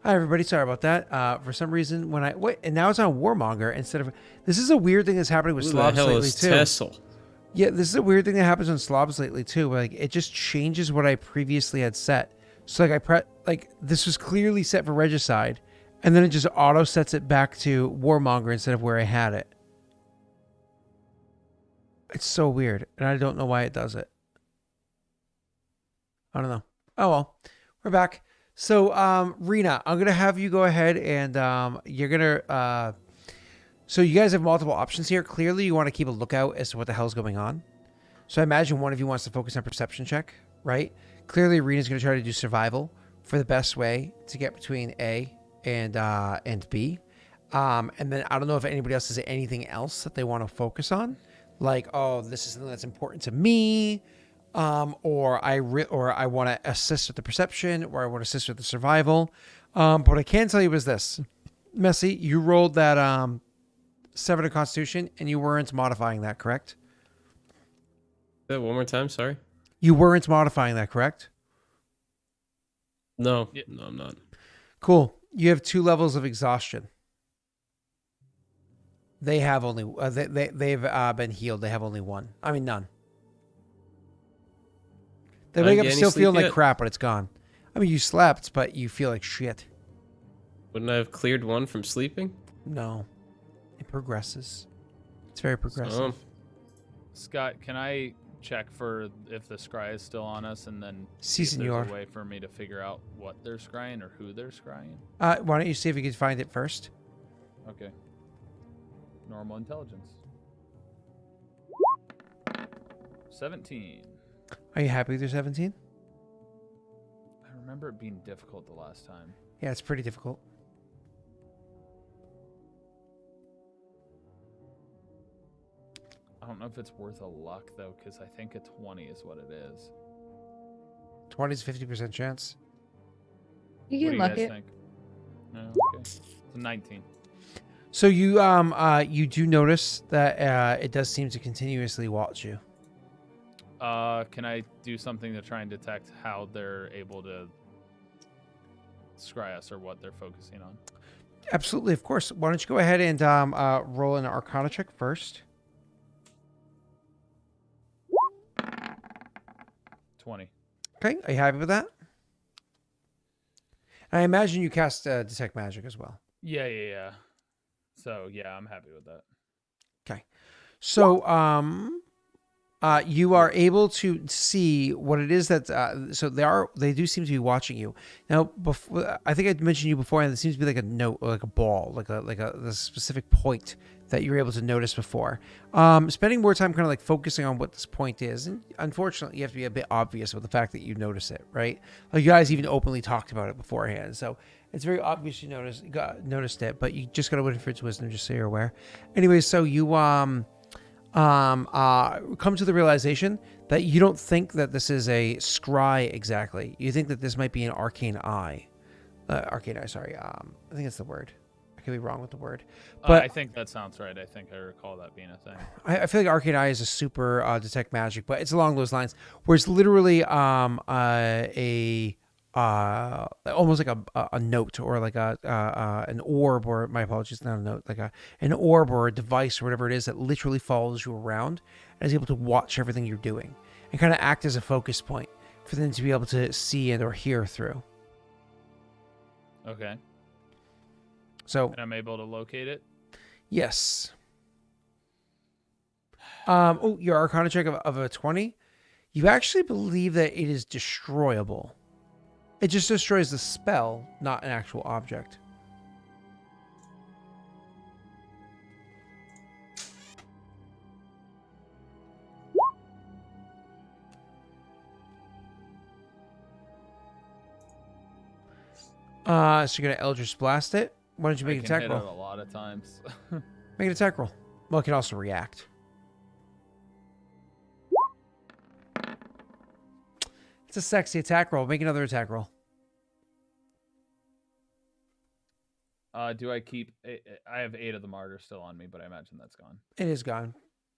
Hi everybody, sorry about that. For some reason, when I wait, and now it's on Warmonger instead of. This is a weird thing that's happening with Who the slobs hell lately is too. Tessel? Yeah, this is a weird thing that happens on slobs lately too. Like it just changes what I previously had set. So like this was clearly set for Regicide, and then it just auto sets it back to Warmonger instead of where I had it. It's so weird, and I don't know why it does it. I don't know. Oh well, we're back. So, Rena, I'm gonna have you go ahead and you're gonna. So you guys have multiple options here. Clearly, you want to keep a lookout as to what the hell's going on. So I imagine one of you wants to focus on perception check, right? Clearly, Rena's gonna try to do survival for the best way to get between A and B. And then I don't know if anybody else has anything else that they want to focus on, like, oh, this is something that's important to me. Or I want to assist with the perception, or I want to assist with the survival. But what I can tell you is this, Messy, you rolled that 7 in Constitution, and you weren't modifying that, correct? Say that one more time, sorry. You weren't modifying that, correct? No, Yeah. no, I'm not. Cool. You have 2 levels of exhaustion. They have only they've been healed. They have only 1. I mean, none. They wake up still feeling like crap, but it's gone. I mean, you slept, but you feel like shit. Wouldn't I have cleared 1 from sleeping? No. It progresses. It's very progressive. So, Scott, can I check for if the scry is still on us, and then Si, see if there's senor. a way for me to figure out what they're scrying or who they're scrying? Why don't you see if you can find it first? Okay. Normal intelligence. 17. Are you happy with your 17? I remember it being difficult the last time. Yeah, it's pretty difficult. I don't know if it's worth a luck, though, because I think a 20 is what it is. 20 is 50% chance. You What do can you luck guys it. think? No, okay. It's a 19. So you do notice that it does seem to continuously watch you. Can I do something to try and detect how they're able to scry us or what they're focusing on? Absolutely, of course. Why don't you go ahead and roll an Arcana check first? 20. Okay, are you happy with that? I imagine you cast Detect Magic as well. Yeah. So, yeah, I'm happy with that. Okay. So, you are able to see what it is that. So they do seem to be watching you now. Before, I think I mentioned you before, and it seems to be like a note, or like a ball, like a specific point that you're able to notice before. Spending more time kind of like focusing on what this point is, and unfortunately, you have to be a bit obvious with the fact that you notice it, right? Like you guys even openly talked about it beforehand, so it's very obvious you noticed it, but you just got to win for its wisdom, just so you're aware. Anyway, so you come to the realization that you don't think that this is a scry exactly. You think that this might be an arcane eye. Arcane eye, sorry. I think that's the word. I could be wrong with the word. But I think that sounds right. I think I recall that being a thing. I feel like arcane eye is a super detect magic, but it's along those lines where it's literally almost like a note, or like an orb, or my apologies, not a note, like an orb or a device or whatever it is that literally follows you around and is able to watch everything you're doing and kind of act as a focus point for them to be able to see and or hear through. Okay. So And I'm able to locate it? yes. Your Arcana check of a 20, you actually believe that it is destroyable. It just destroys the spell, not an actual object. So you're gonna Eldritch Blast it. Why don't you make an I can attack hit it roll? a lot of times. Make an attack roll. Well, it can also react. It's a sexy attack roll. Make another attack roll. Do I keep... I have 8 of the martyrs still on me, but I imagine that's gone. It is gone.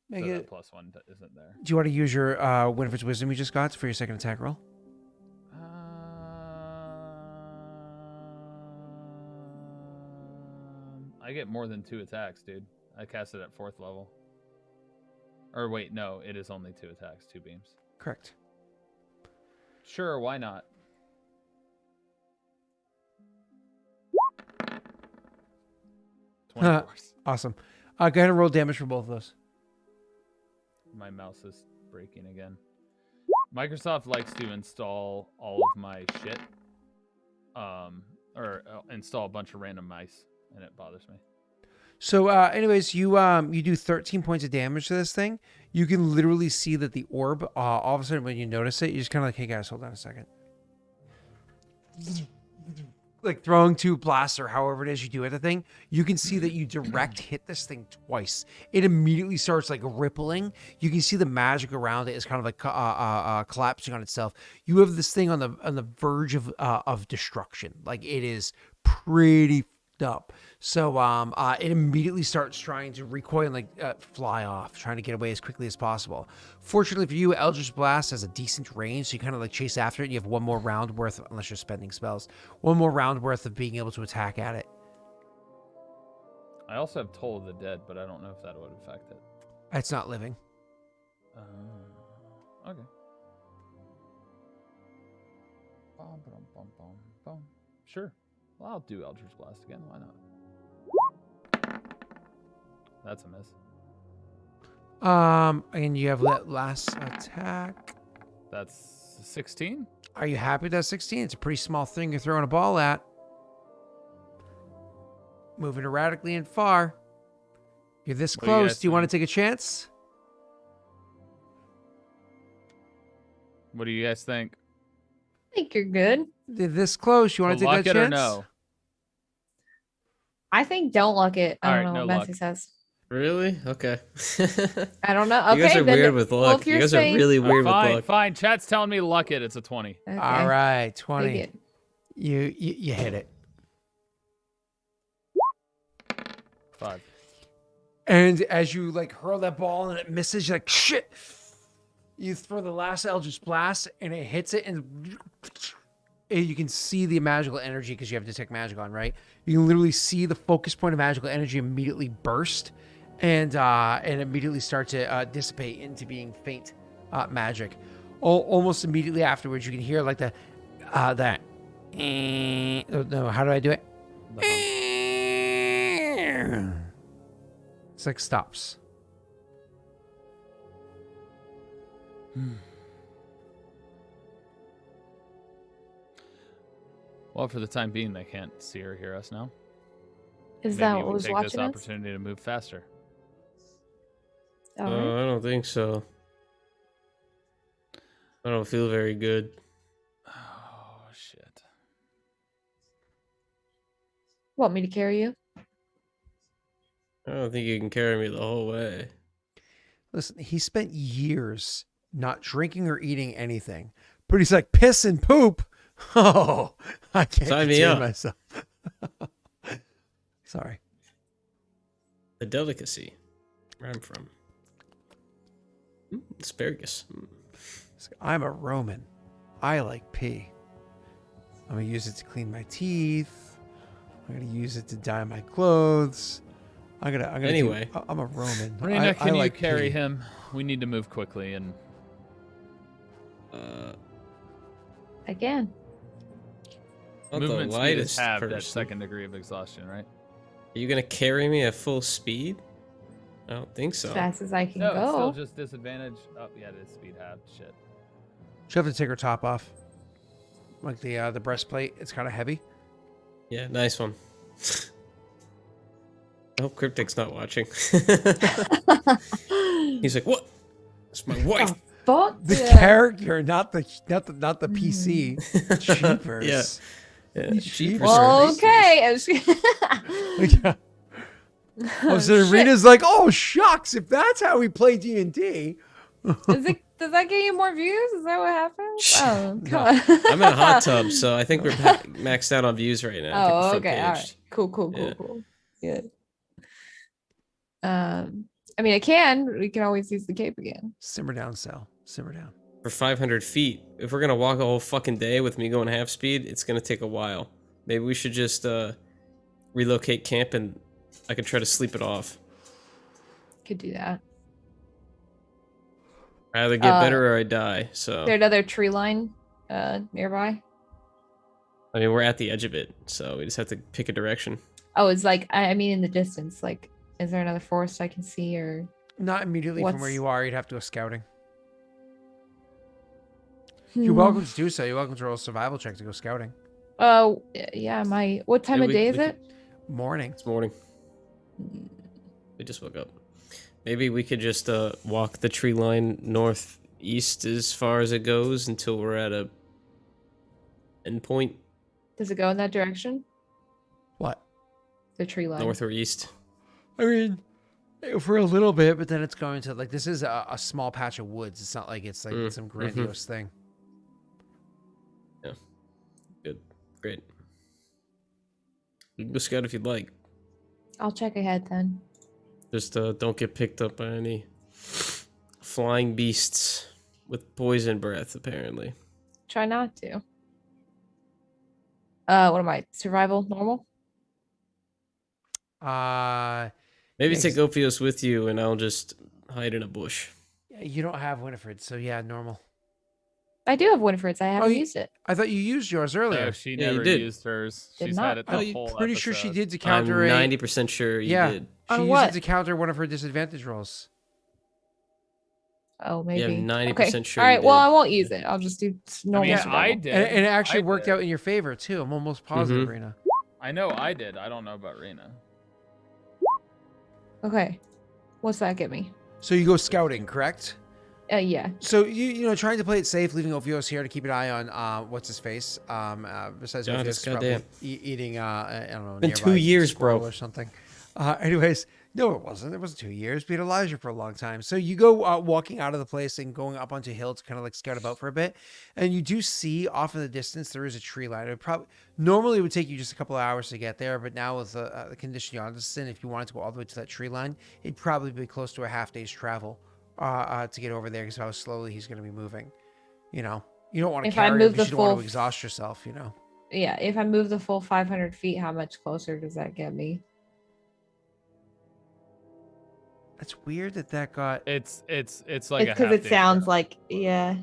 Make So it. that +1 isn't there. Do you want to use your Winifred's Wisdom you just got for your second attack roll? I get more than 2 attacks, dude. I cast it at 4th level. Or wait, no, it is only 2 attacks, 2 beams. Correct. Sure, why not? Awesome. Go ahead and roll damage for both of those. My mouse is breaking again. Microsoft likes to install all of my shit. Or install a bunch of random mice, and it bothers me. So, anyways, you do 13 points of damage to this thing. You can literally see that the orb, all of a sudden when you notice it, you just kind of like, hey guys, hold on a second. Like throwing 2 blasts or however it is you do at the thing, you can see that you direct hit this thing twice. It immediately starts like rippling. You can see the magic around it is kind of like collapsing on itself. You have this thing on the verge of destruction. Like it is pretty up. So it immediately starts trying to recoil and like fly off, trying to get away as quickly as possible. Fortunately for you, Eldritch Blast has a decent range, so you kind of like chase after it, and you have 1 more round worth, unless you're spending spells, 1 more round worth of being able to attack at it. I also have Toll of the Dead, but I don't know if that would affect it. It's not living. Okay. Sure. Well, I'll do Eldritch Blast again. Why not? That's a miss. And you have last attack. That's 16. Are you happy with that 16? It's a pretty small thing you're throwing a ball at. Moving erratically and far. You're this What do you close. guys Do you want to think? take a chance? What do you guys think? I think you're good. You're this close. You want to take Luck that it chance? or no? I think don't luck it. I All don't right, know no what luck. Messi says. Really? Okay. I don't know. Okay, You guys are then weird with well, luck. if You you're guys saying- are really weird with Fine, luck. fine. Chat's telling me luck it. It's a 20. Okay. All right, Take 20. it. You hit it. 5. And as you like hurl that ball and it misses, you're like, shit. You throw the last Eldritch Blast and it hits it, and you can see the magical energy because you have Detect Magic on, right? You can literally see the focus point of magical energy immediately burst and immediately start to dissipate into being faint magic. Almost immediately afterwards, you can hear like that. No, how do I do it? It's like stops. Well, for the time being, they can't see or hear us now. Is Maybe that we what can was take watching this us? opportunity to move faster. All right. I don't think so. I don't feel very good. Oh, shit. Want me to carry you? I don't think you can carry me the whole way. Listen, he spent years not drinking or eating anything, but he's like piss and poop. Oh, I can't Sign me contain up. myself. Sorry. A delicacy. Where I'm from. Asparagus. I'm a Roman. I like pee. I'm gonna use it to clean my teeth. I'm gonna use it to dye my clothes. I'm gonna. Anyway. I'm a Roman. Marina, can you like carry pee. him? We need to move quickly and Again. Not the movement speed is lightest halved at person. 2nd degree of exhaustion, right? Are you gonna carry me at full speed? I don't think so. As fast as I can No, it's still go. just disadvantage. Oh, yeah, it is speed halved. Shit. She'll have to take her top off. Like the breastplate, it's kind of heavy. Yeah, nice one. I hope Cryptic's not watching. He's like, what? It's my wife. Fuck The yeah. character, not the PC. Cheapers. Yeah, cheapers Well, are- okay. Yeah. Oh, so Shit. Rena's like, oh shucks, if that's how we play D&D. Does that get you more views? Is that what happens? Oh, come on. I'm in a hot tub, so I think we're maxed out on views right now. I think Oh, we're okay. All front right. paged. Cool. Yeah. Good. I mean, I can. We can always use the cape again. Simmer down, Sal. Simmer down. For 500 feet, if we're gonna walk a whole fucking day with me going half speed, it's gonna take a while. Maybe we should just relocate camp and I can try to sleep it off. Could do that. I either get better or I die. Is So there another tree line nearby? I mean, we're at the edge of it, so we just have to pick a direction. Oh, it's like I mean in the distance. Like, is there another forest I can see or? Not immediately from where What's- you are. You'd have to go scouting. You're welcome to do so. You're welcome to roll a survival check to go scouting. Oh, yeah. What time Yeah, of day is we it? Morning. It's morning. We just woke up. Maybe we could just walk the tree line northeast as far as it goes until we're at a endpoint. Does it go in that direction? What? The tree line. North or east. I mean, for a little bit, but then it's going to like this is a small patch of woods. It's not like it's like some grandiose thing. Yeah. Good. Great. You can go scout if you'd like. I'll check ahead then. Just don't get picked up by any flying beasts with poison breath, apparently. Try not to. What am I? Survival normal? Maybe Yeah, take Ophios with you and I'll just hide in a bush. you don't have Winifred, so yeah, normal. I do have Winifred's. I haven't used it. I thought you used yours earlier. No, she Yeah, you never did. used hers. Did She's not. had it I'm the whole pretty sure she episode. did to I'm counter 90% sure you yeah. did. She On used what? it to counter one of her disadvantage rolls. Oh, maybe. Yeah, 90% okay. sure All you right. Well, did. I won't use it. I'll just do normal mean, survival. I did. And it actually I worked did. out in your favor too. I'm almost positive, Rena. I know I did. I don't know about Rena. Okay. What's that get me? So you go scouting, correct? Yeah. So you know, trying to play it safe, leaving Ophios here to keep an eye on what's his face. Besides God, Ophios, it's is probably goddamn. eating I don't know, Been 2 nearby years, squirrel bro. or something. Anyways, no, it wasn't. It wasn't 2 years. We had Elijah for a long time. So you go walking out of the place and going up onto a hill to kind of like scout about for a bit, and you do see off in the distance there is a tree line. It would probably normally it would take you just a couple of hours to get there, but now with the condition you're on, if you wanted to go all the way to that tree line, it'd probably be close to a half day's travel to get over there because how slowly he's going to be moving. You know, you don't want to If I carry him move because the you don't want full to exhaust yourself. You know. Yeah. If I move the full 500 feet, how much closer does that get me? That's weird that got. It's like It's a because half it day sounds travel. like yeah.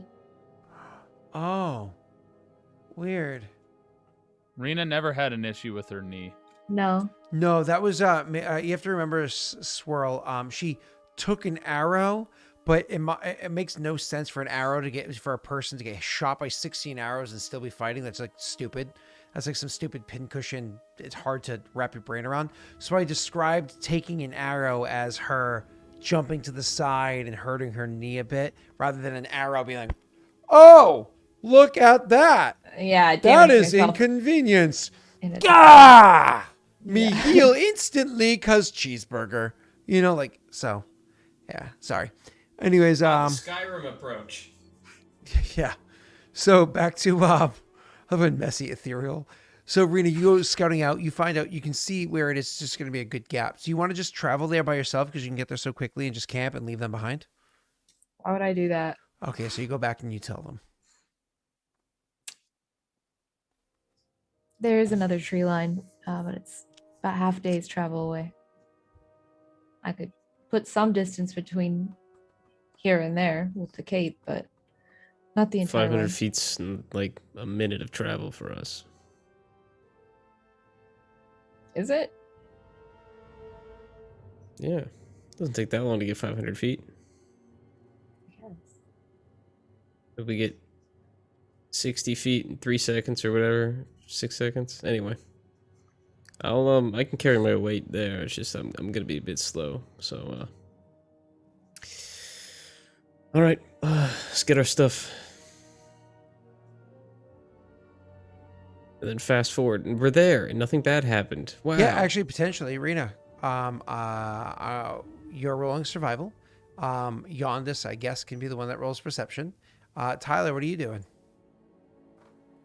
Oh, weird. Rena never had an issue with her knee. No. No, that was you have to remember Swirl. She took an arrow, but it makes no sense for a person to get shot by 16 arrows and still be fighting. That's like stupid. That's like some stupid pincushion. It's hard to wrap your brain around. So I described taking an arrow as her jumping to the side and hurting her knee a bit, rather than an arrow being like, "Oh, look at that! Yeah. I That damaged is myself inconvenience." in a- Gah! Me heal instantly cause cheeseburger. You know, like so. Yeah, sorry. Anyways, Skyrim approach. yeah. So back to of a messy ethereal. So Rena, you go scouting out, you find out you can see where it is just gonna be a good gap. So you want to just travel there by yourself because you can get there so quickly and just camp and leave them behind? Why would I do that? Okay, so you go back and you tell them. There is another tree line, but it's about half a day's travel away. I could put some distance between here and there with the cape, but not the entire 500 way. feet's like a minute of travel for us. Is it? Yeah. Doesn't take that long to get 500 feet. Yes. If we get 60 feet in 3 seconds or whatever, 6 seconds. Anyway, I can carry my weight there. It's just I'm gonna be a bit slow. So all right, let's get our stuff. And then fast forward, and we're there, and nothing bad happened. Wow. Yeah, actually, potentially, Rena. You're rolling survival. Yondis, I guess, can be the one that rolls perception. Tyler, what are you doing?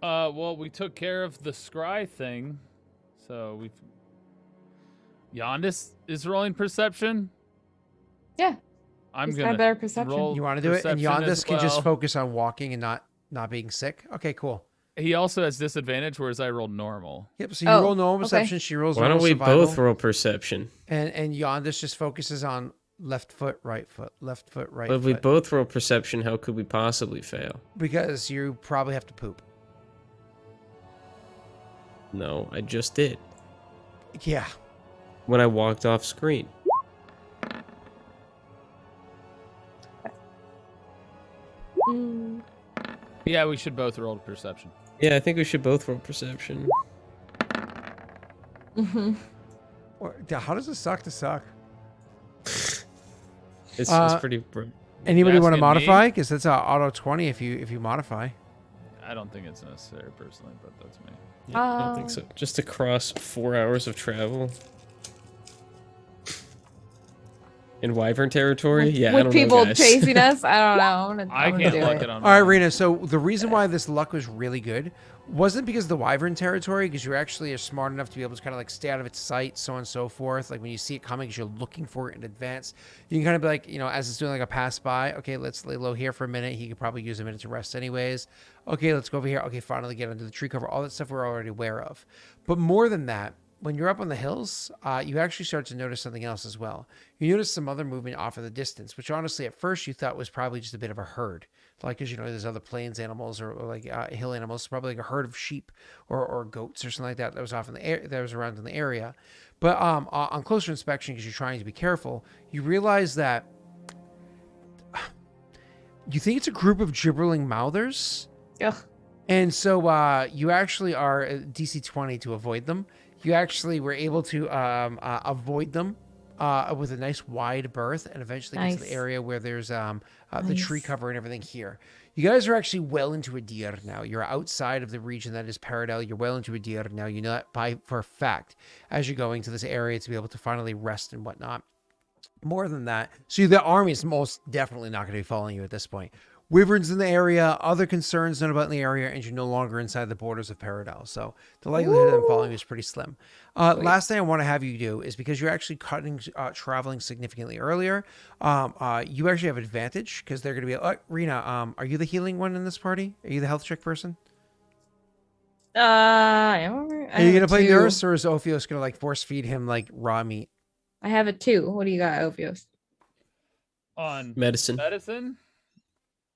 Well, we took care of the scry thing, so we've. Yondis is rolling perception. Yeah. I'm He's got gonna better perception. roll You want to do it? And perception as Yondis can just well. focus on walking and not being sick. Okay, cool. He also has disadvantage, whereas I rolled normal. Yep. So you Oh, roll normal okay. perception. She rolls Why normal don't we survival. both roll perception? And Yondas just focuses on left foot, right foot, left foot, right But if we foot. both roll perception, how could we possibly fail? Because you probably have to poop. No, I just did. Yeah. When I walked off screen. Mm, Yeah, we should both roll perception. Yeah, I think we should both roll perception. mhm. How does it suck to suck? It's pretty. Anybody want to asking me? modify? Because that's auto 20 if you modify. I don't think it's necessary personally, but that's me. Yeah, I don't think so. Just across 4 hours of travel. In Wyvern territory? Yeah, I With don't people know, guys. chasing us, I don't know. I I'm gonna can't do luck it. it on All right, mine. Rena. So the reason why this luck was really good wasn't because of the Wyvern territory, because you actually are smart enough to be able to kind of like stay out of its sight, so on and so forth. Like when you see it coming, because you're looking for it in advance, you can kind of be like, as it's doing like a pass by. Okay, let's lay low here for a minute. He could probably use a minute to rest anyways. Okay, let's go over here. Okay, finally get under the tree cover. All that stuff we're already aware of. But more than that, when you're up on the hills, you actually start to notice something else as well. You notice some other movement off in the distance, which honestly at first you thought was probably just a bit of a herd. Like, because, there's other plains animals or like hill animals, probably like a herd of sheep or goats or something like that was off in the air, that was around in the area. But on closer inspection, because you're trying to be careful, you realize that you think it's a group of gibbering mouthers. Ugh. And so you actually are DC 20 to avoid them. You actually were able to avoid them with a nice wide berth and eventually get to the Nice. area where there's the tree Nice. cover and everything here. You guys are actually well into a deer now. You're outside of the region that is Paradel. You're well into a deer now. You know that for a fact as you're going to this area to be able to finally rest and whatnot. More than that, so the army is most definitely not going to be following you at this point. Wyverns in the area, other concerns known about in the area, and you're no longer inside the borders of Paradel. So the likelihood of them following you is pretty slim. Last thing I want to have you do is because you're actually traveling significantly earlier, you actually have advantage because they're going to be Rena, are you the healing one in this party? Are you the health check person? I don't remember. Are you going to play nurse, or is Ophios going to like force feed him like raw meat? I have a 2. What do you got, Ophios? On Medicine. medicine?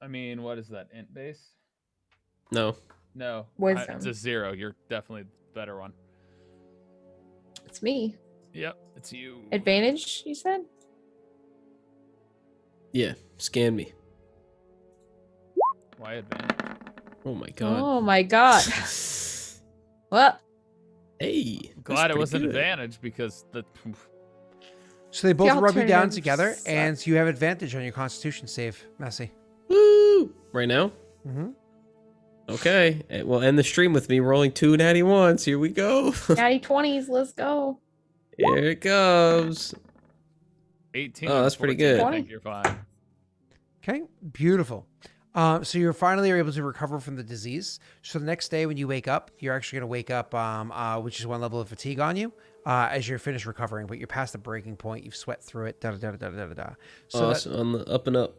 I mean, what is that? Int base? No. No. Wisdom. It's a 0. You're definitely the better one. It's me. Yep, it's you. Advantage, you said? Yeah, scan me. Why advantage? Oh my god. Oh my god. Well, Hey. that's Glad it pretty wasn't good. advantage because the. So they both The rub you down alternatives together, suck. and you have advantage on your Constitution save, Messi. Woo! Right now? Mm-hmm. Okay. Well, end the stream with me rolling 2 natty ones. Here we go. natty 20s, let's go. Here it comes. 18. Oh, that's pretty 14, good. I think you're fine. Okay, beautiful. So you're finally able to recover from the disease. So the next day when you wake up, you're actually going to wake up, which is 1 level of fatigue on you, as you're finished recovering, but you're past the breaking point. You've sweat through it. So Awesome. On the up and up.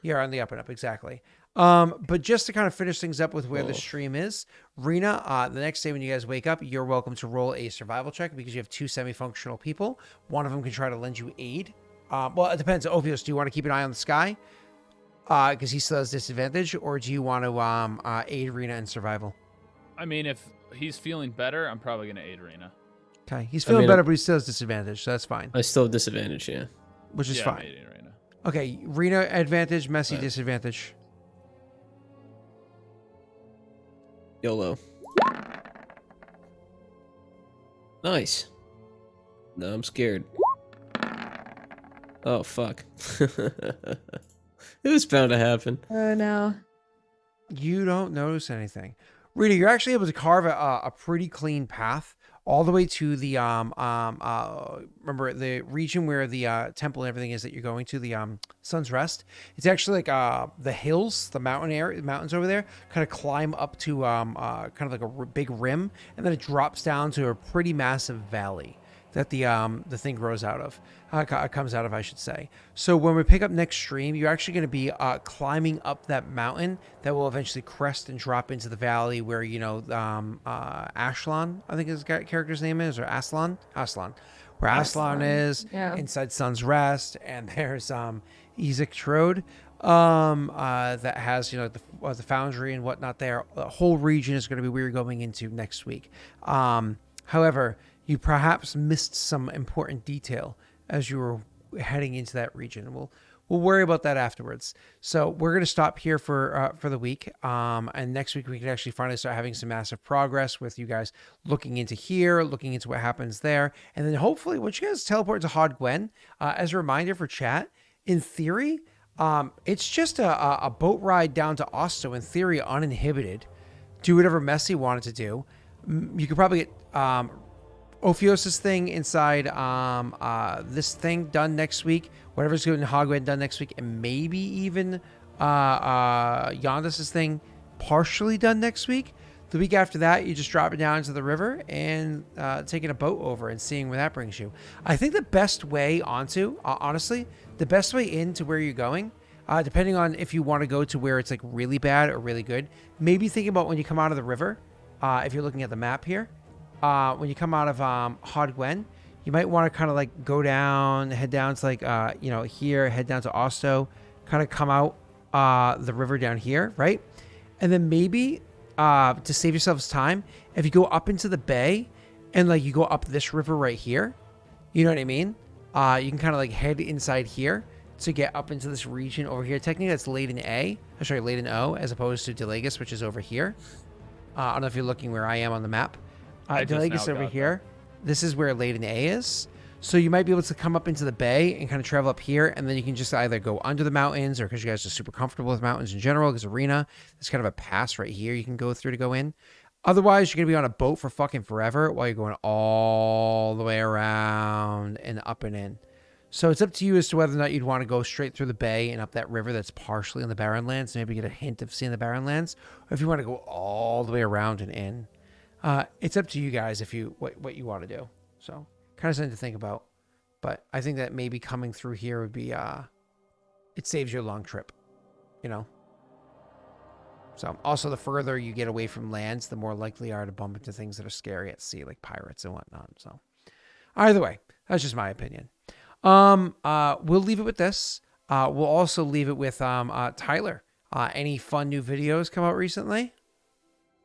you're on the up and up, exactly. But just to kind of finish things up with where the Oh. stream is, Rena, the next day when you guys wake up, you're welcome to roll a survival check because you have 2 semi-functional people. One of them can try to lend you aid. Well, it depends. Ophios, do you want to keep an eye on the sky? Because he still has disadvantage, or do you want to aid Rena in survival? I mean, if he's feeling better, I'm probably going to aid Rena. Okay, he's feeling mean, better, but he still has disadvantage, so that's fine, I still have disadvantage, yeah. which is Yeah, I'm fine. aiding Rena. Okay, Rena advantage, Messi Right. disadvantage. YOLO. Nice. No, I'm scared. Oh, fuck. It was bound to happen. Oh no. You don't notice anything. Rena, you're actually able to carve a pretty clean path all the way to the remember the region where the temple and everything is that you're going to, the Sun's Rest. It's actually like the hills, the mountains over there kind of climb up to kind of like a big rim, and then it drops down to a pretty massive valley that the thing grows out of, comes out of, I should say. So when we pick up next stream, you're actually going to be climbing up that mountain that will eventually crest and drop into the valley where, you know, Ashlan, I think his character's name is, or Aslan, where Aslan is, Yeah. inside Sun's Rest, and there's Ezek Trode, that has, you know, the foundry and whatnot there. The whole region is going to be where you're going into next week. However, you perhaps missed some important detail as you were heading into that region. We'll worry about that afterwards. So we're going to stop here for the week. And next week we can actually finally start having some massive progress with you guys looking into here, looking into what happens there. And then hopefully once you guys teleport to Hod Gwen, as a reminder for chat, in theory, it's just a boat ride down to Osto, in theory, uninhibited. Do whatever Messi wanted to do. You could probably get Ophios' thing inside this thing done next week. Whatever's good in Hogwen done next week. And maybe even Yondis' thing partially done next week. The week after that, you just drop it down into the river and taking a boat over and seeing where that brings you. I think the best way onto, honestly, the best way into where you're going, depending on if you want to go to where it's like really bad or really good, maybe think about when you come out of the river, if you're looking at the map here, when you come out of Hod Gwen, you might want to kind of like go down, head down to like, you know, here, head down to Osto, kind of come out the river down here, right? And then maybe to save yourselves time, if you go up into the bay and like you go up this river right here, you know what I mean? You can kind of like head inside here to get up into this region over here. Technically that's Leyden A, sorry, Leyden O, as opposed to Delagus, which is over here. I don't know if you're looking where I am on the map. Delagus over here. This is where Leyden A is. So you might be able to come up into the bay and kind of travel up here, and then you can just either go under the mountains, or because you guys are super comfortable with mountains in general, because Arena, there's kind of a pass right here you can go through to go in. Otherwise, you're going to be on a boat for fucking forever while you're going all the way around and up and in. So it's up to you as to whether or not you'd want to go straight through the bay and up that river that's partially in the Barren Lands, maybe get a hint of seeing the Barren Lands, or if you want to go all the way around and in. It's up to you guys if you what you want to do. So kind of something to think about. But I think that maybe coming through here would be it saves you a long trip, you know. So also the further you get away from lands, the more likely you are to bump into things that are scary at sea, like pirates and whatnot. So either way, that's just my opinion. We'll leave it with this. We'll also leave it with Tyler. Any fun new videos come out recently?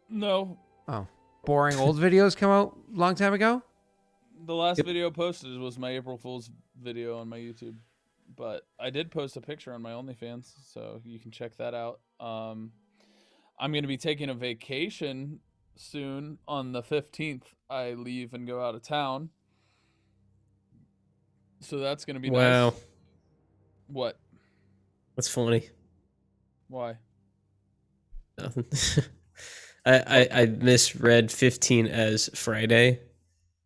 No. Oh, boring old videos come out a long time ago? The last video posted was my April Fool's video on my YouTube. But I did post a picture on my OnlyFans, so you can check that out. I'm going to be taking a vacation soon. On the 15th, I leave and go out of town. So that's going to be nice. What? That's funny. Why? Nothing. I misread 15 as Friday.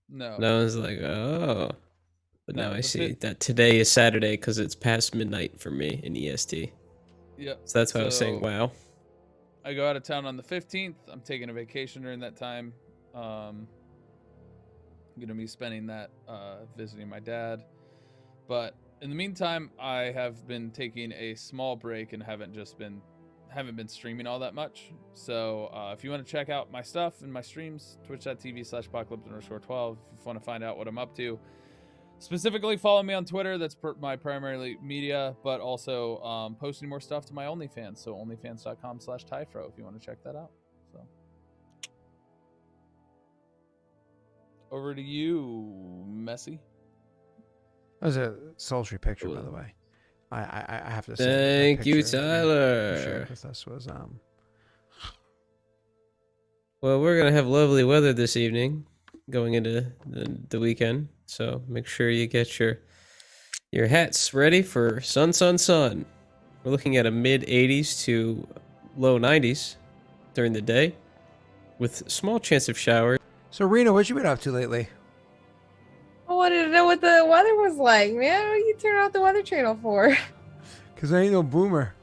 No. And I was like, oh. But No, now I see that today is Saturday because it's past midnight for me in EST. Yep. So that's why I was saying, wow. I go out of town on the 15th. I'm taking a vacation during that time. I'm going to be spending that visiting my dad. But in the meantime, I have been taking a small break and haven't been streaming all that much. So if you want to check out my stuff and my streams, twitch.tv/apocalypse_12. If you want to find out what I'm up to, specifically follow me on Twitter. That's my primary media, but also posting more stuff to my OnlyFans. So onlyfans.com/Tyfro if you want to check that out. So over to you, Messi. That was a sultry picture, by the way. I have to say. Thank you, Tyler. This was Well, we're gonna have lovely weather this evening, going into the weekend. So make sure you get your hats ready for sun. We're looking at a mid 80s to low 90s during the day, with small chance of showers. So, Rena, what you been up to lately? I wanted to know what the weather was like, man. What are you turning off the weather channel for? Because I ain't no boomer.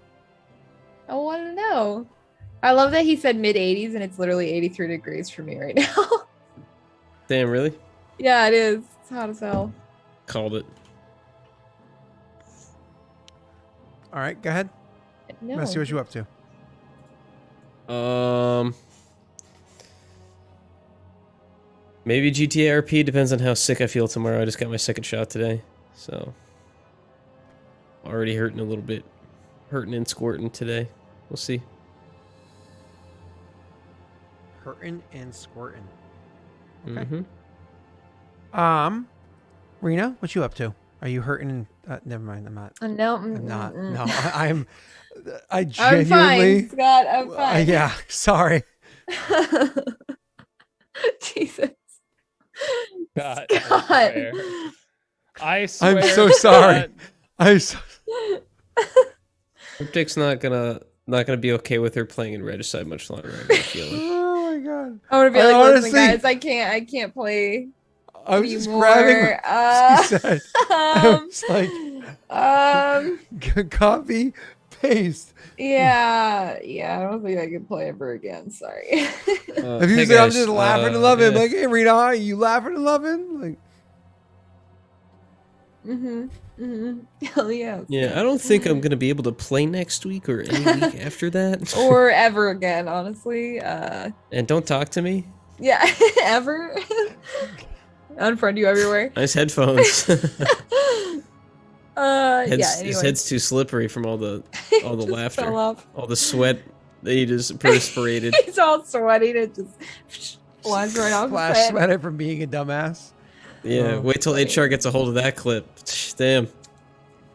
I want to know. I love that he said mid 80s and it's literally 83 degrees for me right now. Damn, really? Yeah, it is. It's hot as hell. Called it. All right, go ahead. No. Let's see what you're up to. Maybe GTA RP, depends on how sick I feel tomorrow. I just got my second shot today, so already hurting a little bit, hurting and squirting today. We'll see. Hurting and squirting. Okay. Mm-hmm. Rena, what you up to? Are you hurting? Never mind. I'm not. No. I'm not. No, I I'm genuinely. fine, Scott. I'm fine. Yeah. Sorry. Jesus. God, Scott. I swear. I'm so sorry. I'm so. Cryptic's not gonna be okay with her playing in Regicide much longer. I have a feeling. Oh my god. I want to be I like, honestly- listen, guys, I can't play I was just anymore. grabbing what she said. I was like, copy, paste. yeah, I don't think I can play ever again. Sorry. If you say I'm just laughing and loving, yeah. like, hey Rena, are you laughing and loving? Like, Hell yeah. Yeah, I don't think I'm gonna be able to play next week or any week after that. Or ever again, honestly. And don't talk to me. Yeah, ever. Unfriend you everywhere. Nice headphones. Yeah. His Anyway. head's too slippery from all the Just laughter, fell off. all the sweat that he just perspirated. He's all sweaty and it just flies right off his flash head. sweater from being a dumbass. Yeah, Oh, wait till HR gets a hold of that clip. Damn.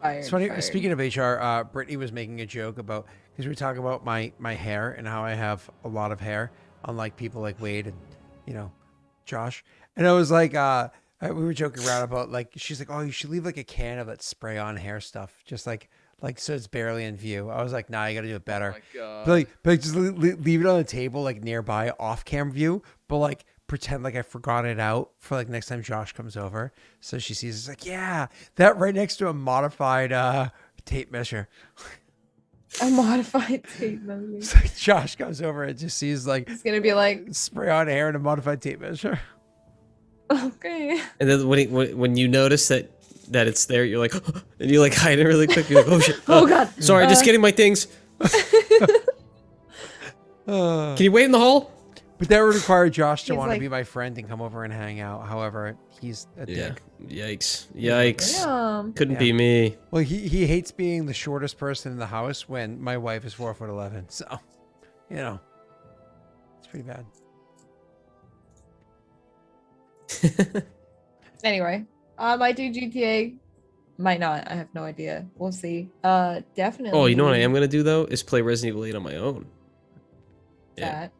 It's funny. Speaking of HR, Brittany was making a joke about, because we were talking about my hair and how I have a lot of hair, unlike people like Wade and Josh. And I was like, we were joking around about, like, she's like, oh, you should leave like a can of that spray on hair stuff, just like so it's barely in view. I was like, nah, you got to do it better. Oh my God. But like just leave it on the table, like nearby, off cam view, but like pretend like I forgot it out for like next time Josh comes over. So she sees it's like, yeah, that right next to a modified tape measure. A modified tape measure. It's like Josh comes over and just sees like It's gonna be like, spray on hair and a modified tape measure. okay. And then when you notice that it's there, you're like, and you like hide it really quick. You're like, oh shit. Oh god. Sorry, just getting my things. Can you wait in the hall? But that would require Josh to He's want like- to be my friend and come over and hang out. However, he's a Yeah. dick. Yikes. Damn. Couldn't Yeah. be me. Well, he hates being the shortest person in the house when my wife is 4'11". So, it's pretty bad. Anyway, might do GTA. Might not. I have no idea. We'll see. Definitely. Oh, you know what I am gonna do though is play Resident Evil 8 on my own. Yeah. That.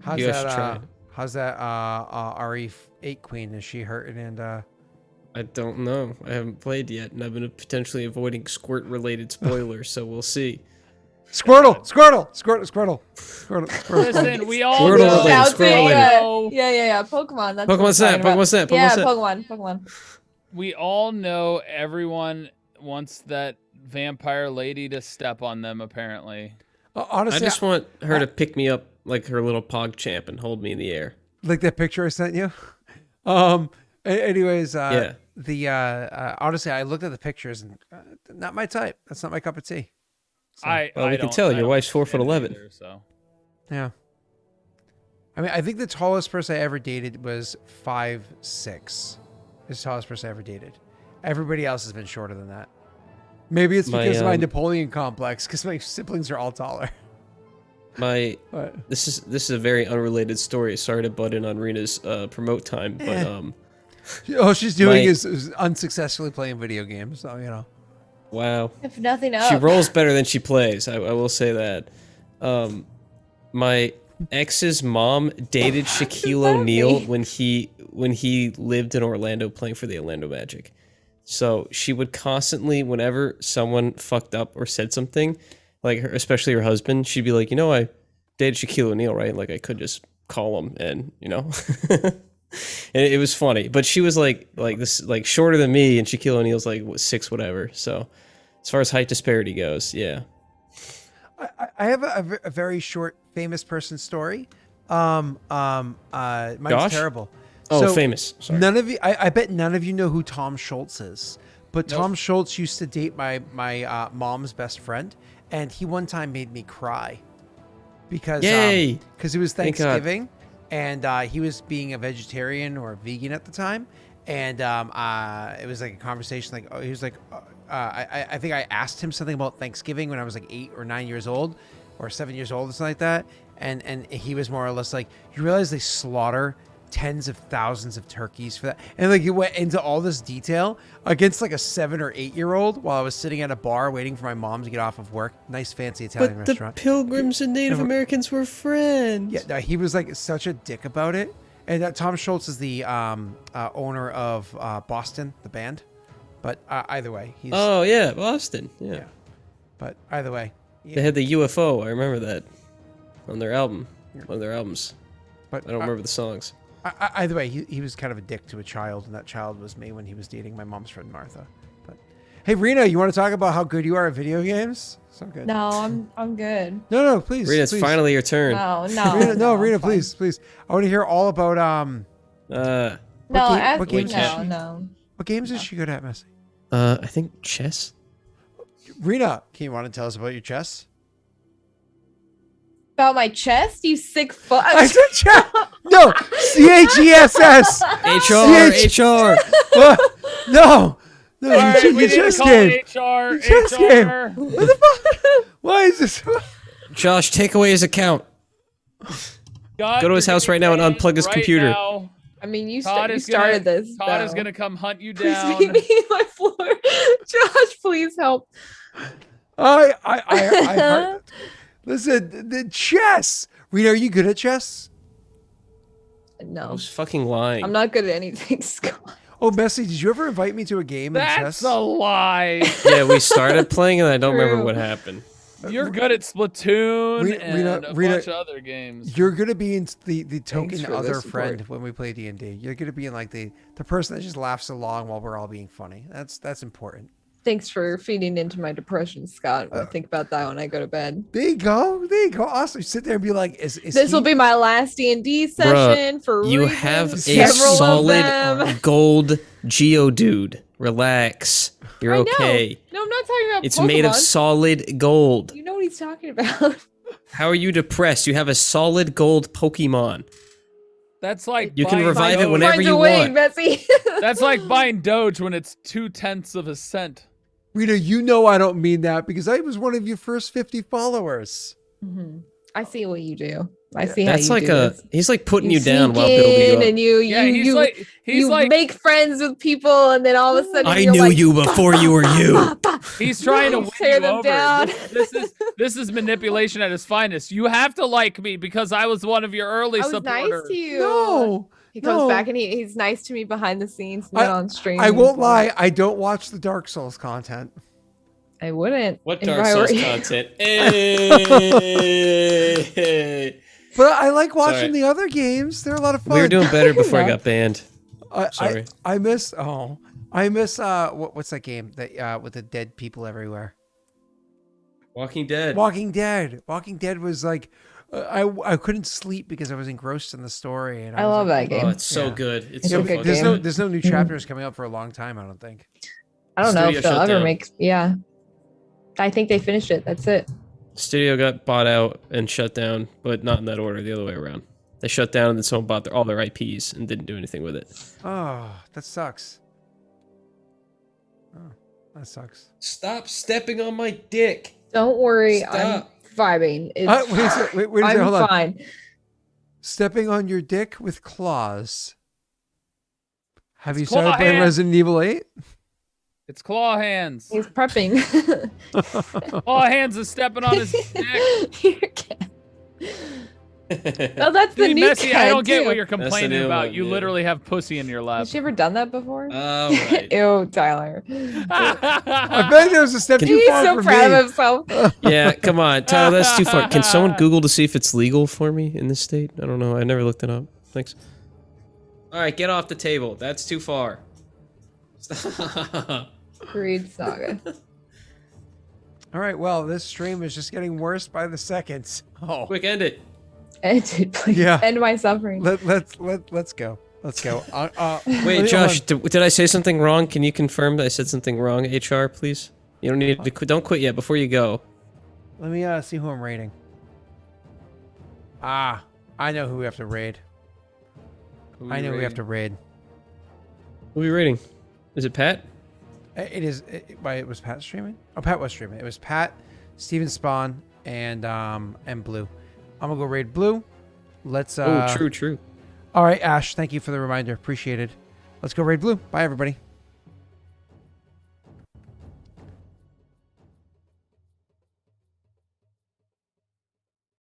How's You guys should that? try it. How's that? RE8 queen? Is she hurting? And I don't know. I haven't played yet, and I've been potentially avoiding squirt-related spoilers, so we'll see. Squirtle. Listen, we all Squirtle know. related, Shouts squirrel it, related. yeah. Pokemon. That's what Pokemon I'm Snap, talking about. Pokemon Snap, Pokemon Yeah, Snap. Pokemon. We all know everyone wants that vampire lady to step on them, apparently. I Honestly, just want her to pick me up like her little pog champ and hold me in the air. like that picture I sent you. Anyways, Yeah. the honestly, I looked at the pictures and not my type. That's not my cup of tea. So, Well, we I can don't- tell I your don't wife's understand it 4'11". either, so. yeah. I mean, I think the tallest person I ever dated was 5'6". It's the tallest person I ever dated. Everybody else has been shorter than that. Maybe it's because of my Napoleon complex, because my siblings are all taller. But This is a very unrelated story. Sorry to butt in on Rena's promote time, but all she's doing My- is unsuccessfully playing video games. So wow. If nothing else. She rolls better than she plays. I will say that. My ex's mom dated Shaquille that O'Neal mean? when he lived in Orlando playing for the Orlando Magic. So she would constantly, whenever someone fucked up or said something, like her, especially her husband, she'd be like, I dated Shaquille O'Neal, right? Like I could just call him and and it was funny. But she was like this, like shorter than me, and Shaquille O'Neal's like 6 whatever. So as far as height disparity goes, yeah. I have a very short famous person story. Mine's Josh? terrible. Oh, So, famous. Sorry. None of you, I bet none of you know who Tom Schultz is, but Nope. Tom Schultz used to date my mom's best friend, and he one time made me cry because Yay! because it was Thank God. Thanksgiving, and he was being a vegetarian or a vegan at the time, and it was like a conversation like he was like I think I asked him something about Thanksgiving when I was like 8 or 9 years old or 7 years old or something like that, and he was more or less like, you realize they slaughter tens of thousands of turkeys for that, and like it went into all this detail against like a 7 or 8 year old while I was sitting at a bar waiting for my mom to get off of work. Nice fancy Italian But the restaurant. Pilgrims and Native No, Americans were friends. Yeah, no, he was like such a dick about it. And Tom Schultz is the owner of Boston, the band. But either way, he's. Oh yeah, Boston. Yeah. Yeah. But either way, yeah. They had the UFO. I remember that on their album. One of their albums. But I don't remember the songs. Either way, he was kind of a dick to a child, and that child was me when he was dating my mom's friend Martha. But hey, Rena, you want to talk about how good you are at video games? So good. No, I'm good. No, please. Rena, it's please. finally your turn. No, Rena, no, Rena, it's fine. please. I want to hear all about Uh, No, what games is she- no. what games is she good at, Missy? I think chess. Rena, can you want to tell us about your chess? About my chest, you sick fuck. I said chess. No, CHESS. HR. No, All your right, we need to chess call game. HR. Chess game. What the fuck? Why is this? Josh, take away his account. God, Go to his you're house getting right now and banned unplug his right computer. now. I mean, you Todd is started gonna, this. Todd is though. gonna come hunt you Please down. meet me in my floor. Josh, please help. I listen, the chess. Rena, are you good at chess? I No, was fucking lying. I'm not good at anything, Scott. Oh, Bessie, did you ever invite me to a game in chess? That's a lie. Yeah, we started playing and I don't remember True. what happened. You're good at Splatoon Rena- and a Rena- bunch of other games. You're gonna be in the token for the other support. friend when we play D&D. You're gonna be in like the person that just laughs along while we're all being funny. That's important. Thanks for feeding into my depression, Scott. I think about that when I go to bed. There you go. Awesome. Sit there and be like, is This will be my last D&D session for You reasons, have a several of solid them. gold Geodude. Relax. You're I know. okay. No, I'm not talking about It's made of Pokemon. solid gold. You know what he's talking about. How are you depressed? You have a solid gold Pokemon. That's like You can buying revive it Doge. whenever Find you a way, want. Betsy. That's like buying Doge when it's 0.2 of a cent. Rita, you know I don't mean that because I was one of your first 50 followers. Mhm. I see what you do. I see how That's you like do a this. he's like putting you sneak down while building you in up. and you Yeah, he's like make friends with people, and then all of a sudden I you're knew like, you before you were you. he's trying to win Tear you them over. down. This is manipulation at its finest. You have to like me because I was one of your early I was supporters. nice to you. No. He comes no. back and he's nice to me behind the scenes, not on stream. I won't lie. I don't watch the Dark Souls content. I wouldn't. What if Dark I were Souls you. content? Hey. But I like watching Sorry. the other games. They're a lot of fun. We were doing better before I Yeah. got banned. I Sorry. I miss what's that game that with the dead people everywhere? Walking Dead. Walking Dead. Walking Dead was like I couldn't sleep because I was engrossed in the story. And I was love like, that game. Oh, it's so Yeah. good. It's It's so a good fucking game. There's no new chapters coming out for a long time. I don't think. I don't know Studio if they'll shut ever down. make. Yeah, I think they finished it. That's it. Studio got bought out and shut down, but not in that order, the other way around. They shut down and then someone bought all their IPs and didn't do anything with it. Oh, that sucks. Oh, that sucks. Stop stepping on my dick. Don't worry, Stop. I'm vibing. It's, Wait a sec, wait a sec, I'm hold on. fine. Stepping on your dick with claws. Have you It's claw started playing hand. Resident Evil 8? It's claw hands. He's prepping. Claw hands is stepping on his dick. Your cat. Oh, that's the See, new Messy, cat I don't get too. what you're the complaining new about. one, You yeah. literally have pussy in your lap. Has she ever done that before? Oh, right. Ew, Tyler. I bet there was a step too He's far so for proud me. of himself. Yeah, come on, Tyler, that's too far. Can someone Google to see if it's legal for me in this state? I don't know. I never looked it up. Thanks. All right, get off the table. That's too far. Stop. Creed Saga. All right, well, this stream is just getting worse by the seconds. Oh, Quick, end it. End it, please. Yeah. End my suffering. let's go. Let's go. Wait, Josh, did I say something wrong? Can you confirm that I said something wrong, HR, please? You don't need to don't quit yet before you go. Let me see who I'm raiding. I know who we have to raid. Who I know you we have to raiding? raid. Who are you rating? Is it Pat? It is. It was Pat streaming. Oh, Pat was streaming. It was Pat, Steven Spawn, and Blue. I'm gonna go raid Blue. Let's. Oh, true. All right, Ash. Thank you for the reminder. Appreciate it. Let's go raid Blue. Bye, everybody.